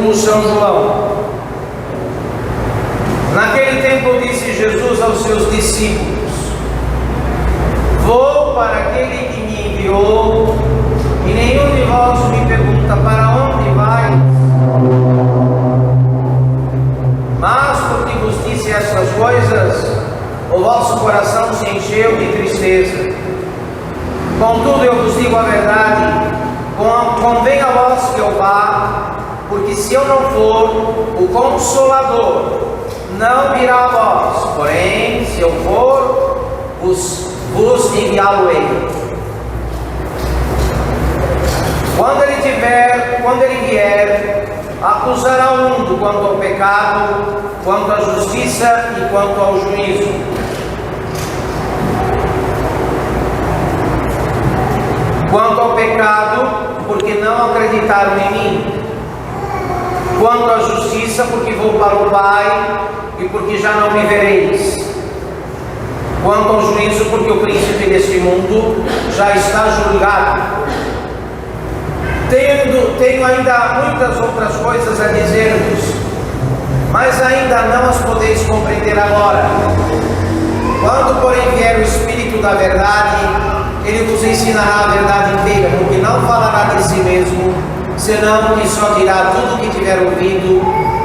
como São João. Naquele tempo disse Jesus aos seus discípulos: vou para aquele que me enviou, e nenhum de vós me pergunta: para onde vai? Mas porque vos disse estas coisas, o vosso coração se encheu de tristeza. Contudo, eu vos digo a verdade: convém a vós que eu vá, porque se eu não for, o Consolador não virá a vós. Porém, se eu for, vos enviá-lo-ei. Quando ele vier, acusará o mundo quanto ao pecado, quanto à justiça e quanto ao juízo. Quanto ao pecado, porque não acreditaram em mim. Quanto à justiça, porque vou para o Pai e porque já não me vereis. Quanto ao juízo, porque o príncipe deste mundo já está julgado. Tenho ainda muitas outras coisas a dizer-vos, mas ainda não as podeis compreender agora. Quando, porém, vier o Espírito da verdade, ele vos ensinará a verdade inteira, porque não falará de si mesmo, senão que só dirá tudo o que tiver ouvido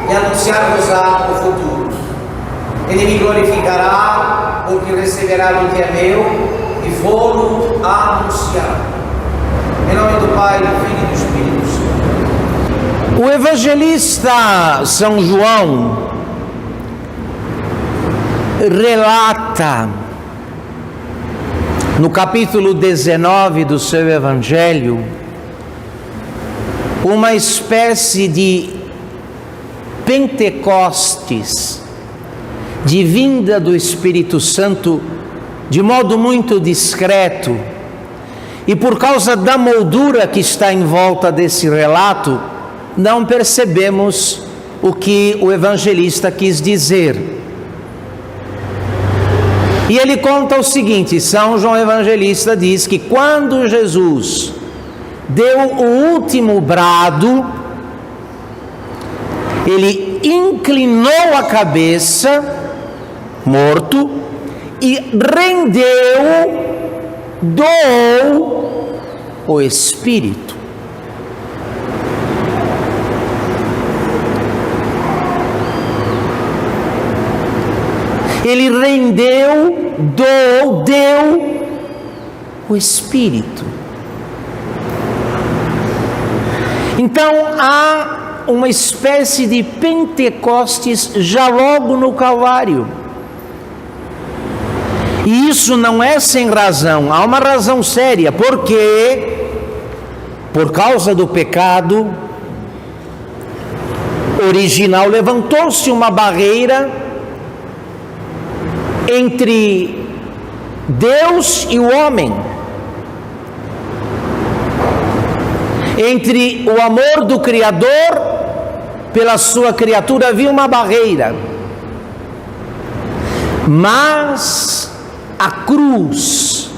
e anunciar-vos-á o futuro. Ele me glorificará, porque receberá do que é meu e vou-lo anunciar. Em nome do Pai, do Filho e do Espírito Santo. O evangelista São João relata no capítulo 19 do seu evangelho uma espécie de Pentecostes, de vinda do Espírito Santo de modo muito discreto. E por causa da moldura que está em volta desse relato, não percebemos o que o evangelista quis dizer. E ele conta o seguinte: São João Evangelista diz que quando Jesus deu o último brado, ele inclinou a cabeça, morto, e rendeu, doou o Espírito. Ele rendeu, doou, deu o Espírito. Então há uma espécie de Pentecostes já logo no Calvário. E isso não é sem razão, há uma razão séria, porque por causa do pecado original levantou-se uma barreira entre Deus e o homem, entre o amor do Criador pela sua criatura havia uma barreira, mas a cruz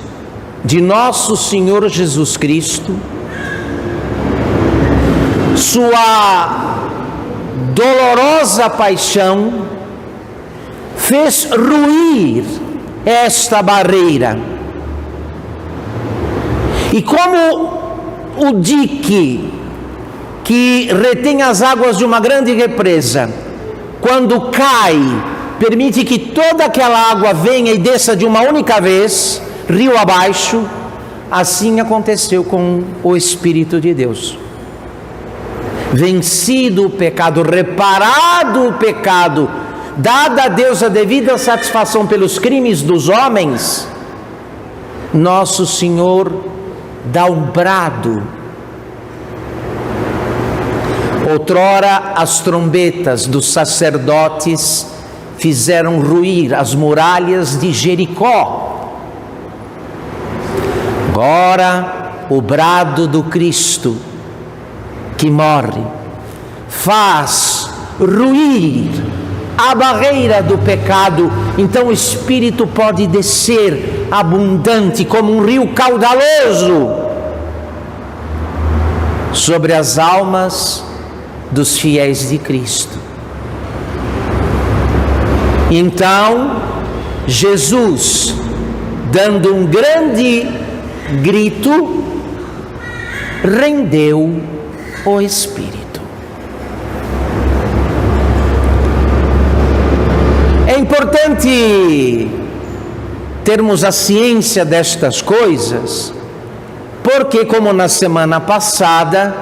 de nosso Senhor Jesus Cristo, sua dolorosa paixão, fez ruir esta barreira. E como o dique que retém as águas de uma grande represa, quando cai, permite que toda aquela água venha e desça de uma única vez, rio abaixo, assim aconteceu com o Espírito de Deus. Vencido o pecado, reparado o pecado, dada a Deus a devida satisfação pelos crimes dos homens, nosso Senhor dá um brado. Outrora as trombetas dos sacerdotes fizeram ruir as muralhas de Jericó. Agora o brado do Cristo que morre faz ruir a barreira do pecado, então o Espírito pode descer abundante como um rio caudaloso sobre as almas dos fiéis de Cristo. Então, Jesus, dando um grande grito, rendeu o Espírito. É importante termos a ciência destas coisas, porque como na semana passada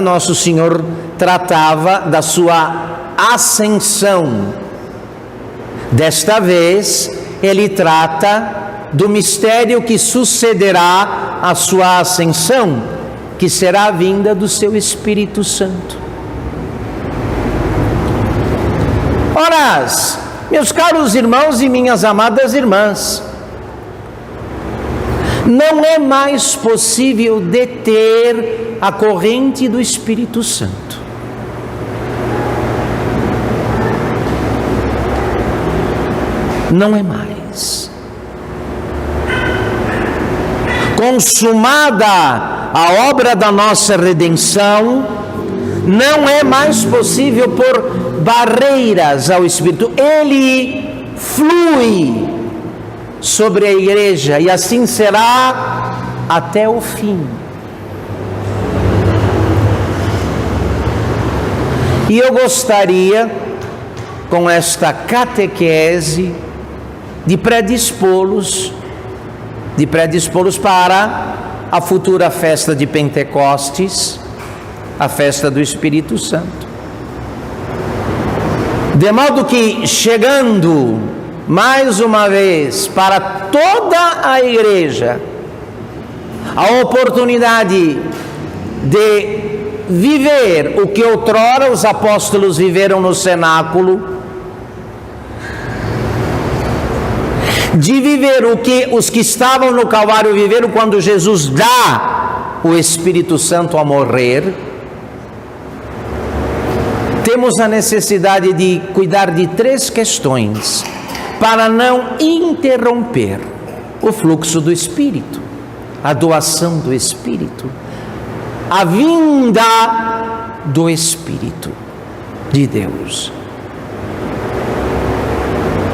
Nosso Senhor tratava da sua ascensão. Desta vez, Ele trata do mistério que sucederá à sua ascensão, que será a vinda do seu Espírito Santo. Ora, meus caros irmãos e minhas amadas irmãs, não é mais possível deter a corrente do Espírito Santo. Não é mais. Consumada a obra da nossa redenção, não é mais possível pôr barreiras ao Espírito. Ele flui sobre a igreja e assim será até o fim. E eu gostaria, com esta catequese, de predispô-los para a futura festa de Pentecostes, a festa do Espírito Santo. De modo que, chegando mais uma vez para toda a igreja, a oportunidade de viver o que outrora os apóstolos viveram no cenáculo, de viver o que os que estavam no Calvário viveram quando Jesus dá o Espírito Santo a morrer, temos a necessidade de cuidar de 3 questões para não interromper o fluxo do Espírito, a doação do Espírito, a vinda do Espírito de Deus.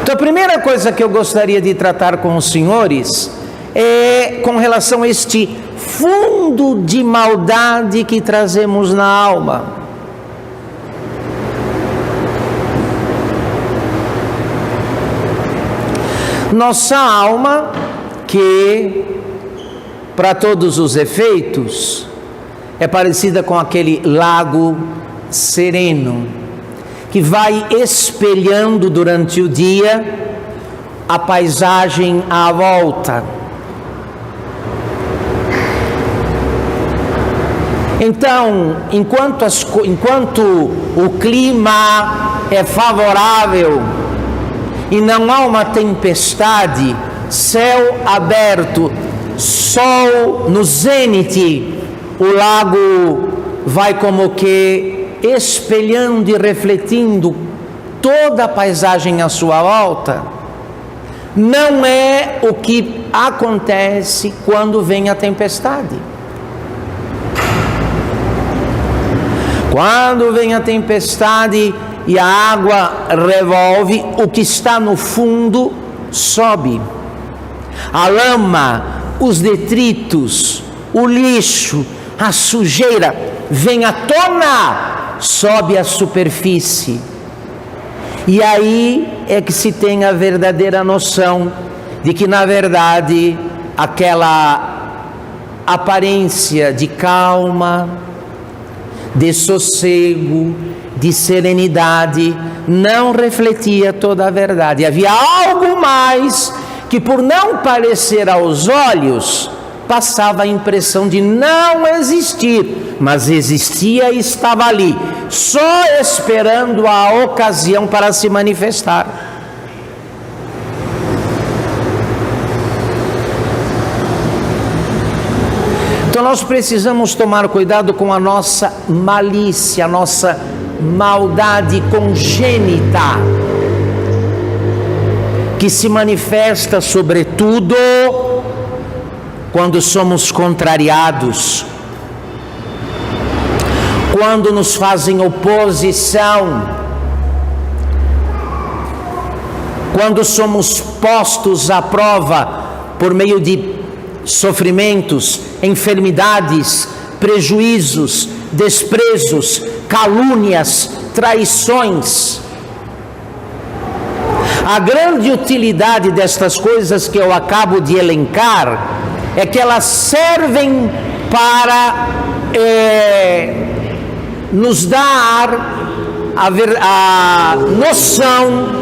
Então, a primeira coisa que eu gostaria de tratar com os senhores é com relação a este fundo de maldade que trazemos na alma. Nossa alma, que para todos os efeitos é parecida com aquele lago sereno que vai espelhando durante o dia a paisagem à volta. Então, enquanto o clima é favorável e não há uma tempestade, céu aberto, sol no zênite, o lago vai como que espelhando e refletindo toda a paisagem à sua volta. Não é o que acontece quando vem a tempestade. Quando vem a tempestade e a água revolve, o que está no fundo sobe. A lama, os detritos, o lixo, a sujeira vem à tona, sobe à superfície. E aí é que se tem a verdadeira noção de que, na verdade, aquela aparência de calma, de sossego, de serenidade, não refletia toda a verdade. Havia algo mais que, por não parecer aos olhos, passava a impressão de não existir, mas existia e estava ali, só esperando a ocasião para se manifestar. Então nós precisamos tomar cuidado com a nossa malícia, a nossa maldade congênita, que se manifesta sobretudo quando somos contrariados. quando nos fazem oposição, quando somos postos à prova por meio de sofrimentos, enfermidades, prejuízos, desprezos, calúnias, traições. A grande utilidade destas coisas que eu acabo de elencar é que elas servem para nos dar a noção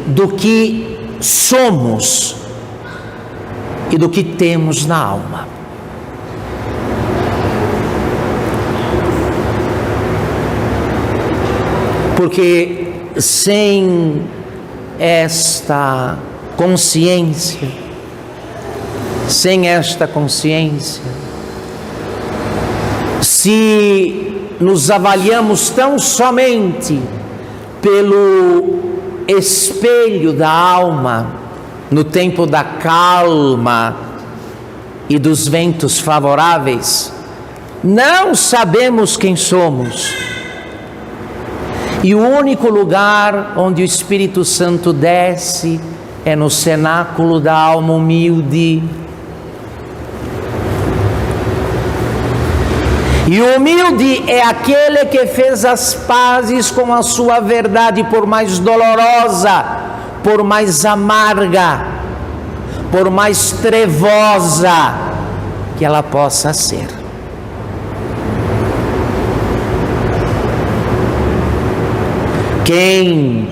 do que somos e do que temos na alma. Porque sem esta consciência, se nos avaliamos tão somente pelo espelho da alma, no tempo da calma e dos ventos favoráveis, não sabemos quem somos. E o único lugar onde o Espírito Santo desce é no cenáculo da alma humilde. E o humilde é aquele que fez as pazes com a sua verdade, por mais dolorosa, por mais amarga, por mais trevosa que ela possa ser. Quem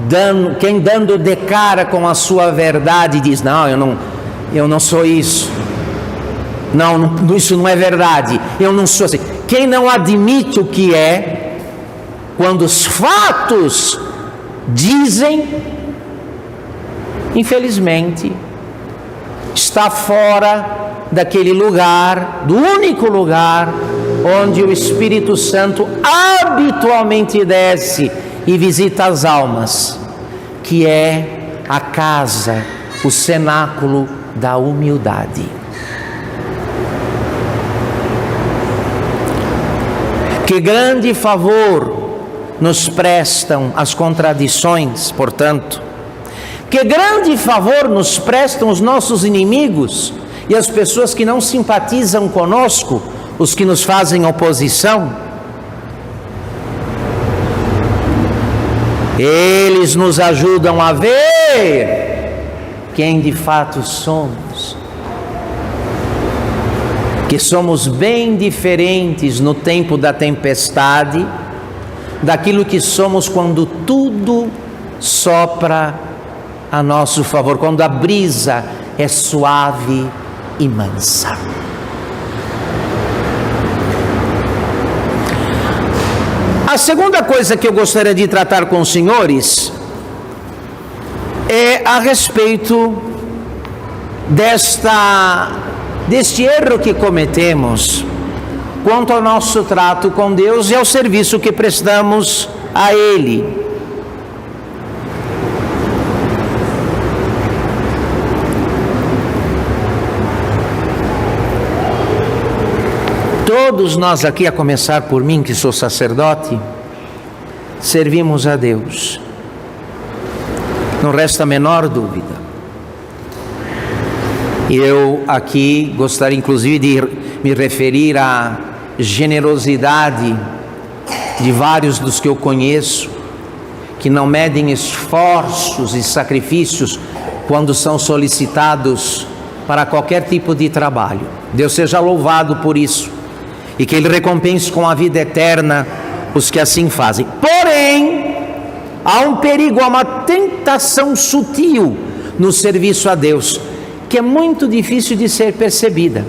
dando de cara com a sua verdade diz: não, eu não sou isso. Não, isso não é verdade. Eu não sou assim. Quem não admite o que é, quando os fatos dizem, infelizmente, está fora daquele lugar, do único lugar onde o Espírito Santo habitualmente desce e visita as almas, que é a casa, o cenáculo da humildade. Que grande favor nos prestam as contradições, portanto. Que grande favor nos prestam os nossos inimigos e as pessoas que não simpatizam conosco, os que nos fazem oposição. Eles nos ajudam a ver quem de fato somos. Que somos bem diferentes no tempo da tempestade daquilo que somos quando tudo sopra a nosso favor, quando a brisa é suave e mansa. A segunda coisa que eu gostaria de tratar com os senhores é a respeito deste erro que cometemos quanto ao nosso trato com Deus e ao serviço que prestamos a Ele. Todos nós aqui, a começar por mim, que sou sacerdote, servimos a Deus. Não resta a menor dúvida. Eu aqui gostaria inclusive de me referir à generosidade de vários dos que eu conheço, que não medem esforços e sacrifícios quando são solicitados para qualquer tipo de trabalho. Deus seja louvado por isso, e que Ele recompense com a vida eterna os que assim fazem. Porém, há um perigo, há uma tentação sutil no serviço a Deus, que é muito difícil de ser percebida,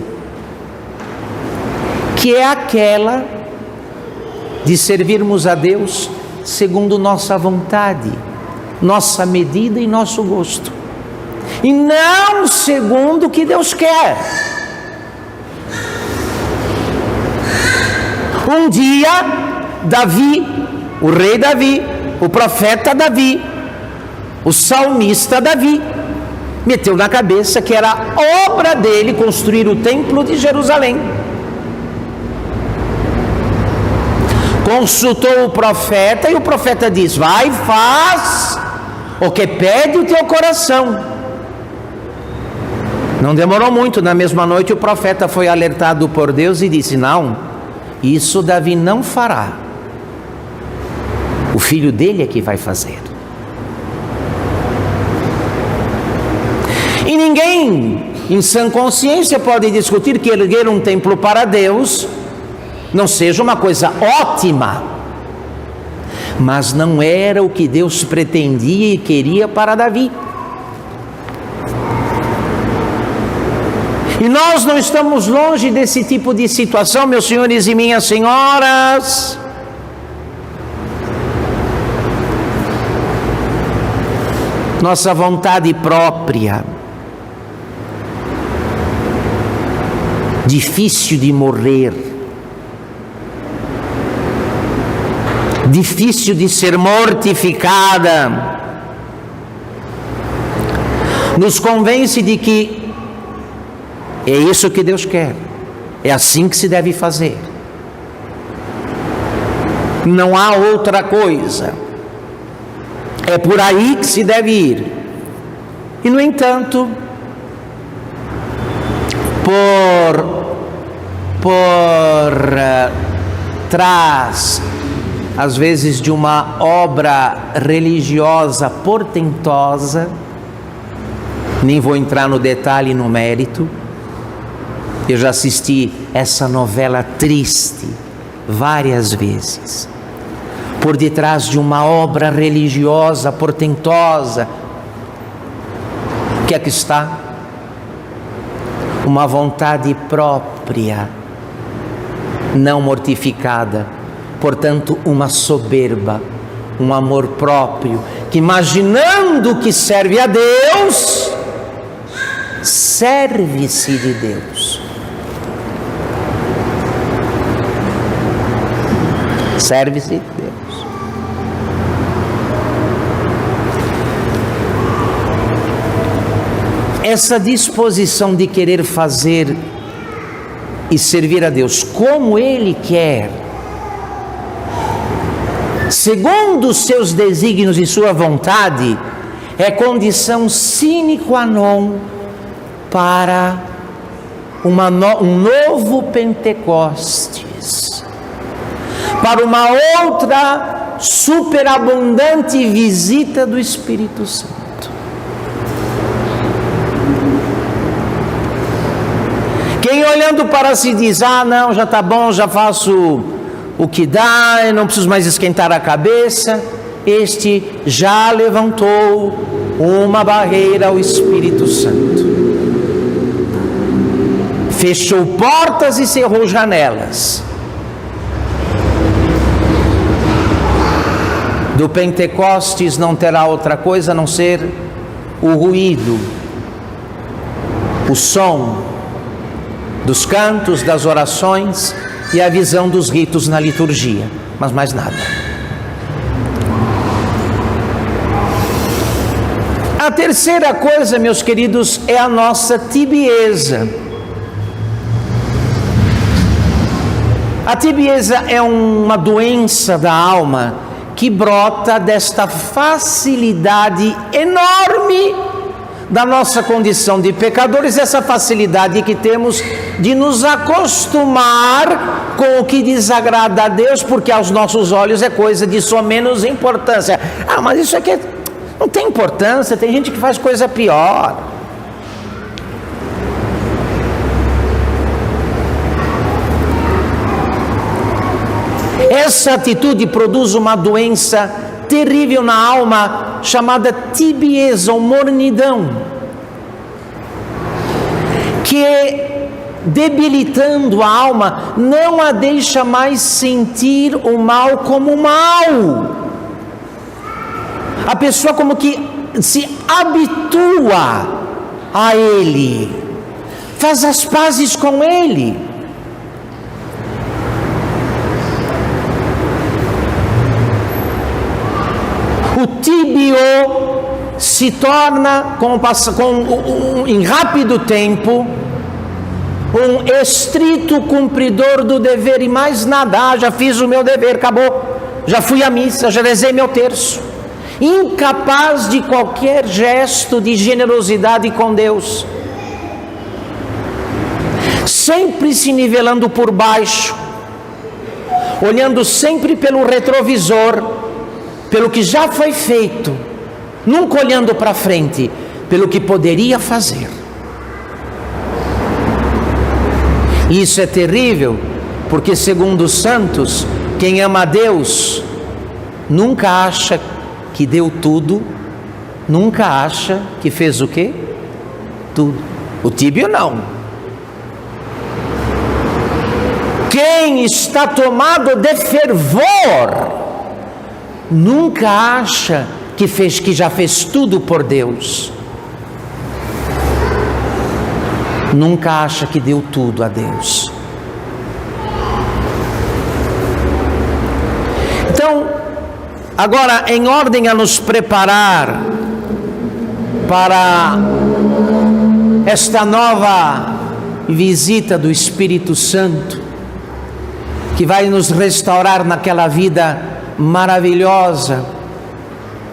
que é aquela de servirmos a Deus segundo nossa vontade, nossa medida e nosso gosto, e não segundo o que Deus quer. Um dia, Davi, o rei Davi, o profeta Davi, o salmista Davi, meteu na cabeça que era obra dele construir o templo de Jerusalém. consultou o profeta e o profeta diz: vai, faz o que pede o teu coração. Não demorou muito, na mesma noite o profeta foi alertado por Deus e disse: não, isso Davi não fará, o filho dele é que vai fazer. E ninguém em sã consciência pode discutir que erguer um templo para Deus não seja uma coisa ótima, mas não era o que Deus pretendia e queria para Davi. E nós não estamos longe desse tipo de situação, meus senhores e minhas senhoras. Nossa vontade própria, difícil de morrer, difícil de ser mortificada, nos convence de que é isso que Deus quer, é assim que se deve fazer, não há outra coisa, é por aí que se deve ir. E no entanto, por trás, às vezes, de uma obra religiosa portentosa, nem vou entrar no detalhe e no mérito, eu já assisti essa novela triste várias vezes. Por detrás de uma obra religiosa portentosa, o que é que está? Uma vontade própria, não mortificada, portanto uma soberba, um amor próprio, que imaginando que serve a Deus, serve-se de Deus. Serve-se de Deus. Essa disposição de querer fazer e servir a Deus como Ele quer, segundo os seus desígnios e sua vontade, é condição sine qua non para um novo Pentecostes, para uma outra superabundante visita do Espírito Santo. Quem olhando para si diz: ah, não, já está bom, já faço o que dá, eu não preciso mais esquentar a cabeça, este já levantou uma barreira ao Espírito Santo, fechou portas e cerrou janelas. Do Pentecostes não terá outra coisa a não ser o ruído, o som dos cantos, das orações e a visão dos ritos na liturgia, mas mais nada. A terceira coisa, meus queridos, é a nossa tibieza. A tibieza é uma doença da alma que brota desta facilidade enorme da nossa condição de pecadores, essa facilidade que temos de nos acostumar com o que desagrada a Deus, porque aos nossos olhos é coisa de só menos importância. Ah, mas isso aqui não tem importância, tem gente que faz coisa pior. Essa atitude produz uma doença terrível na alma, chamada tibieza ou mornidão, que, debilitando a alma, não a deixa mais sentir o mal como mal. A pessoa como que se habitua a ele, faz as pazes com ele. O tíbio se torna, em rápido tempo, um estrito cumpridor do dever e mais nada. Já fiz o meu dever, acabou. Já fui à missa, já rezei meu terço. Incapaz de qualquer gesto de generosidade com Deus. Sempre se nivelando por baixo, olhando sempre pelo retrovisor, pelo que já foi feito, nunca olhando para frente, pelo que poderia fazer. Isso é terrível, porque segundo os santos, quem ama a Deus nunca acha que deu tudo, nunca acha que fez o quê? Tudo. O tíbio não. Quem está tomado de fervor nunca acha que já fez tudo por Deus. Nunca acha que deu tudo a Deus. Então, agora, em ordem a nos preparar para esta nova visita do Espírito Santo, que vai nos restaurar naquela vida maravilhosa,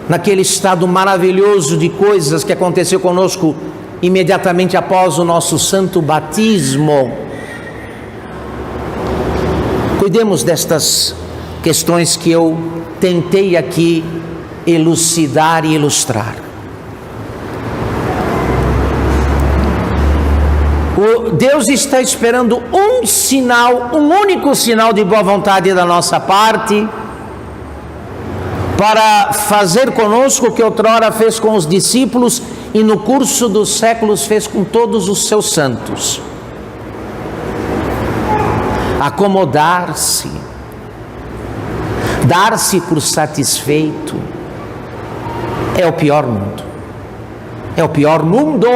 naquele estado maravilhoso de coisas que aconteceu conosco imediatamente após o nosso santo batismo. Cuidemos destas questões que eu tentei aqui elucidar e ilustrar. Deus está esperando um sinal, um único sinal de boa vontade da nossa parte, para fazer conosco o que outrora fez com os discípulos e no curso dos séculos fez com todos os seus santos. Acomodar-se, dar-se por satisfeito, é o pior mundo. É o pior mundo.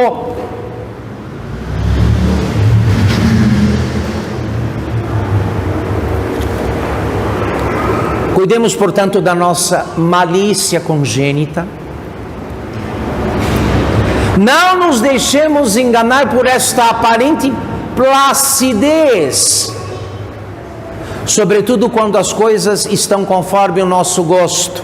Cuidemos, portanto, da nossa malícia congênita. Não nos deixemos enganar por esta aparente placidez, sobretudo quando as coisas estão conforme o nosso gosto.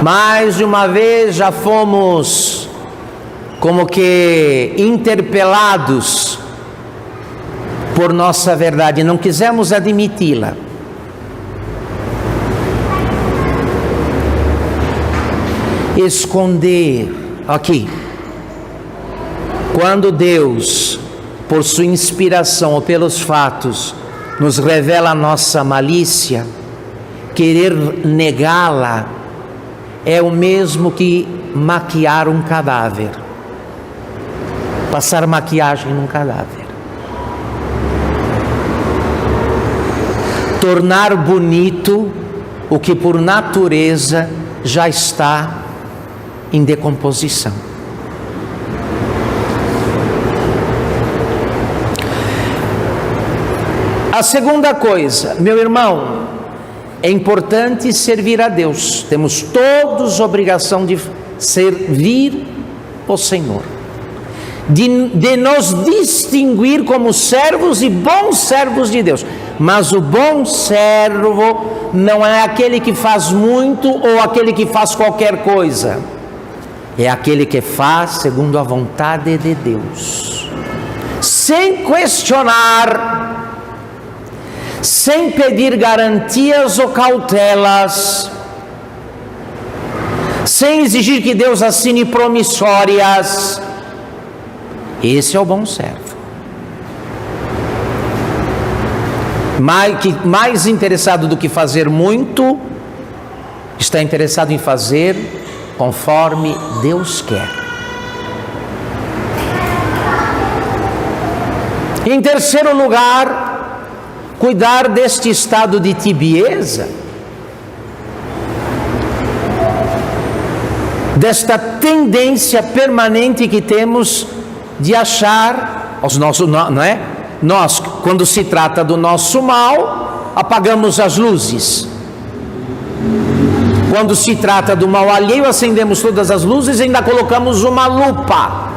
Mais de uma vez já fomos como que interpelados por nossa verdade, não quisemos admiti-la. Esconder, aqui, quando Deus, por sua inspiração ou pelos fatos, nos revela a nossa malícia, querer negá-la é o mesmo que maquiar um cadáver, passar maquiagem num cadáver. Tornar bonito o que por natureza já está em decomposição. A segunda coisa, meu irmão, é importante servir a Deus. Temos todos a obrigação de servir o Senhor, de nos distinguir como servos e bons servos de Deus. Mas o bom servo não é aquele que faz muito ou aquele que faz qualquer coisa. É aquele que faz segundo a vontade de Deus, sem questionar, sem pedir garantias ou cautelas, sem exigir que Deus assine promissórias. Esse é o bom servo. Mais interessado do que fazer muito, está interessado em fazer conforme Deus quer. Em terceiro lugar, cuidar deste estado de tibieza, desta tendência permanente que temos de achar os nossos, não é? Nós, quando se trata do nosso mal, apagamos as luzes. Quando se trata do mal alheio, acendemos todas as luzes e ainda colocamos uma lupa.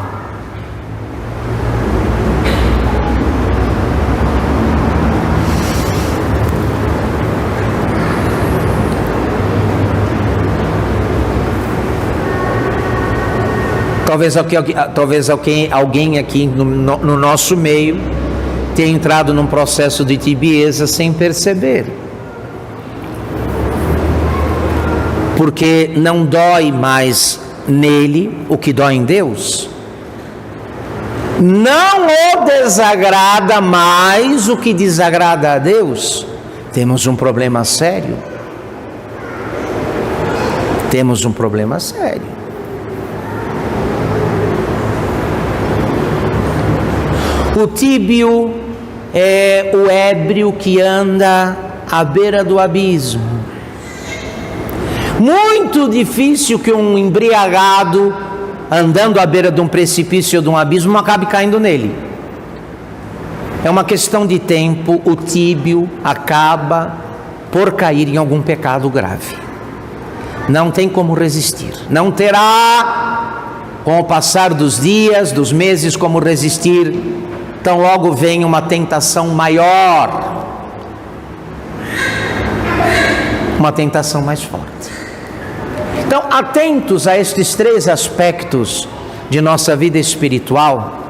Talvez alguém aqui no nosso meio tenha entrado num processo de tibieza sem perceber. Porque não dói mais nele o que dói em Deus. Não o desagrada mais o que desagrada a Deus. Temos um problema sério. Temos um problema sério. O tíbio é o ébrio que anda à beira do abismo. Muito difícil que um embriagado, andando à beira de um precipício ou de um abismo, acabe caindo nele. É uma questão de tempo, o tíbio acaba por cair em algum pecado grave. Não tem como resistir. Não terá, com o passar dos dias, dos meses, como resistir. Então logo vem uma tentação maior. Uma tentação mais forte. Então, atentos a estes 3 aspectos de nossa vida espiritual,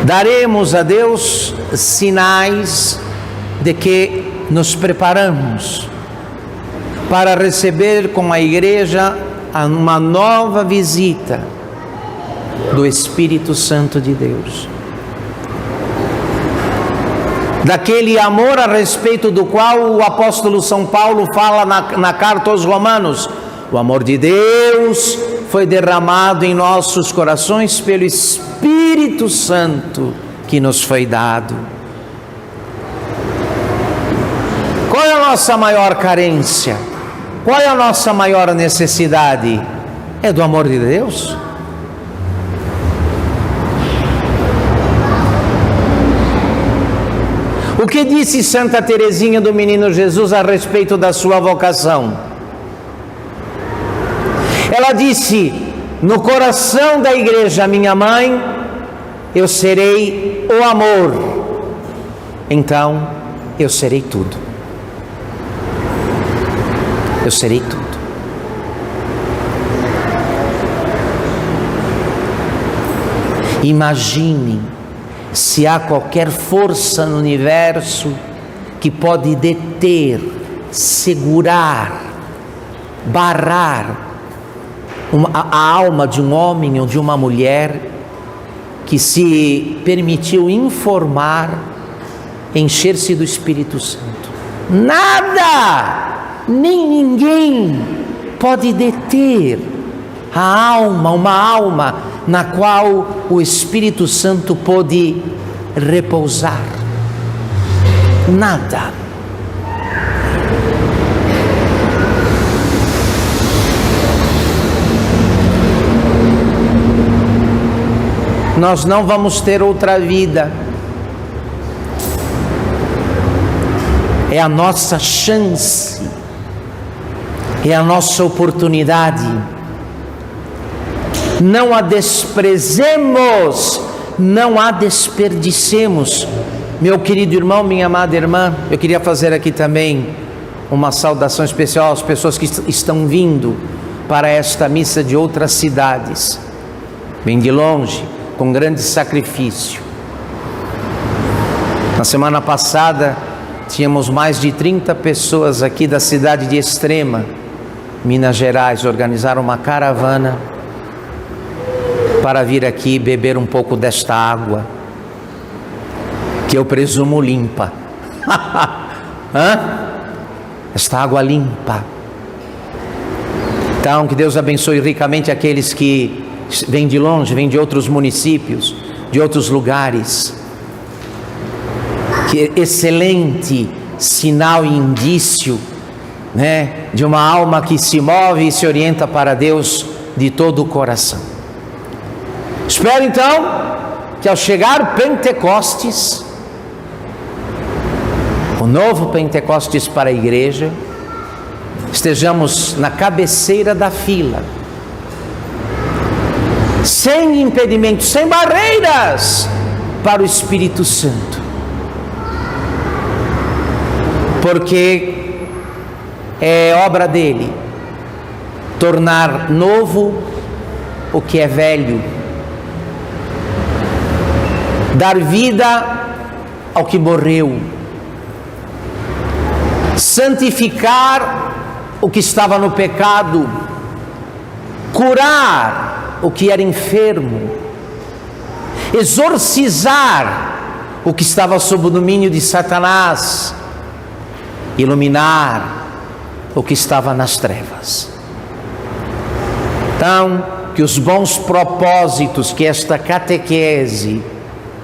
daremos a Deus sinais de que nos preparamos para receber com a igreja uma nova visita do Espírito Santo de Deus. Daquele amor a respeito do qual o apóstolo São Paulo fala na carta aos Romanos. O amor de Deus foi derramado em nossos corações pelo Espírito Santo que nos foi dado. Qual é a nossa maior carência? Qual é a nossa maior necessidade? É do amor de Deus? O que disse Santa Teresinha do Menino Jesus a respeito da sua vocação? Ela disse: no coração da igreja, minha mãe, eu serei o amor, então eu serei tudo. Eu serei tudo. Imagine se há qualquer força no universo que pode deter, segurar, barrar a alma de um homem ou de uma mulher que se permitiu informar, encher-se do Espírito Santo. Nada, nem ninguém pode deter a alma, uma alma na qual o Espírito Santo pôde repousar. Nada. Nós não vamos ter outra vida. É a nossa chance, é a nossa oportunidade. Não a desprezemos, não a desperdicemos. Meu querido irmão, minha amada irmã, eu queria fazer aqui também uma saudação especial às pessoas que estão vindo para esta missa de outras cidades. Vem de longe, com grande sacrifício. Na semana passada, tínhamos mais de 30 pessoas aqui da cidade de Extrema, Minas Gerais, organizaram uma caravana para vir aqui beber um pouco desta água, que eu presumo limpa. Esta água limpa. Então, que Deus abençoe ricamente aqueles que vêm de longe, vêm de outros municípios, de outros lugares. Que excelente sinal e indício, né, de uma alma que se move e se orienta para Deus de todo o coração. Espero então que ao chegar Pentecostes, o novo Pentecostes para a igreja, estejamos na cabeceira da fila, sem impedimentos, sem barreiras para o Espírito Santo, porque é obra dele, tornar novo o que é velho, dar vida ao que morreu, santificar o que estava no pecado, curar o que era enfermo, exorcizar o que estava sob o domínio de Satanás, iluminar o que estava nas trevas. Então, que os bons propósitos que esta catequese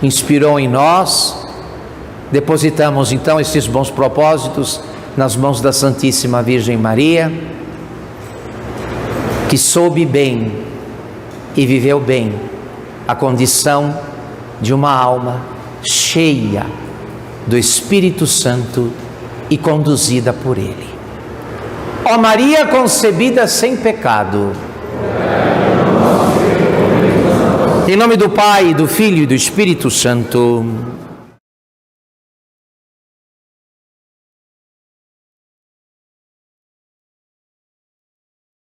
inspirou em nós, depositamos então esses bons propósitos nas mãos da Santíssima Virgem Maria, que soube bem e viveu bem a condição de uma alma cheia do Espírito Santo e conduzida por Ele. Ó Maria concebida sem pecado, em nome do Pai, do Filho e do Espírito Santo.